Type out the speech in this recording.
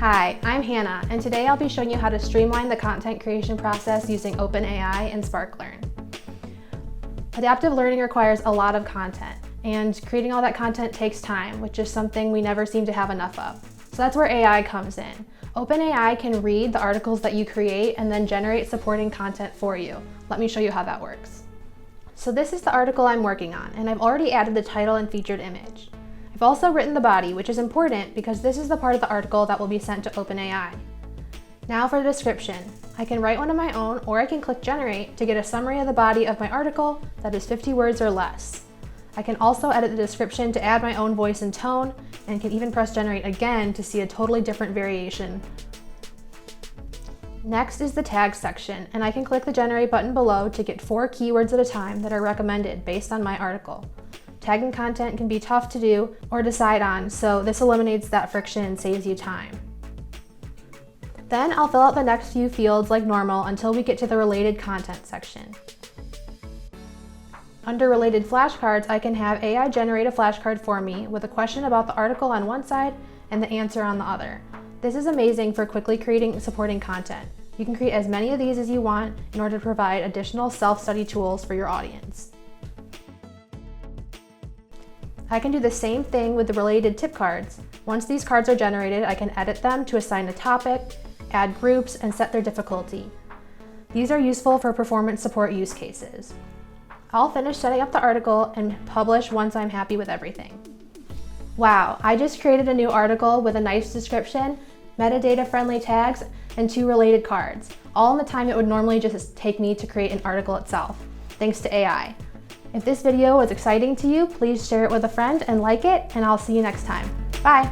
Hi, I'm Hannah, and today I'll be showing you how to streamline the content creation process using OpenAI and SparkLearn. Adaptive learning requires a lot of content, and creating all that content takes time, which is something we never seem to have enough of. So that's where AI comes in. OpenAI can read the articles that you create and then generate supporting content for you. Let me show you how that works. So this is the article I'm working on, and I've already added the title and featured image. I've also written the body, which is important because this is the part of the article that will be sent to OpenAI. Now for the description. I can write one of my own, or I can click generate to get a summary of the body of my article that is 50 words or less. I can also edit the description to add my own voice and tone, and can even press generate again to see a totally different variation. Next is the tags section, and I can click the generate button below to get 4 keywords at a time that are recommended based on my article. Tagging content can be tough to do or decide on, so this eliminates that friction and saves you time. Then I'll fill out the next few fields like normal until we get to the related content section. Under related flashcards, I can have AI generate a flashcard for me with a question about the article on one side and the answer on the other. This is amazing for quickly creating supporting content. You can create as many of these as you want in order to provide additional self-study tools for your audience. I can do the same thing with the related tip cards. Once these cards are generated, I can edit them to assign a topic, add groups, and set their difficulty. These are useful for performance support use cases. I'll finish setting up the article and publish once I'm happy with everything. Wow, I just created a new article with a nice description, metadata-friendly tags, and 2 related cards, all in the time it would normally just take me to create an article itself, thanks to AI. If this video was exciting to you, please share it with a friend and like it, and I'll see you next time. Bye!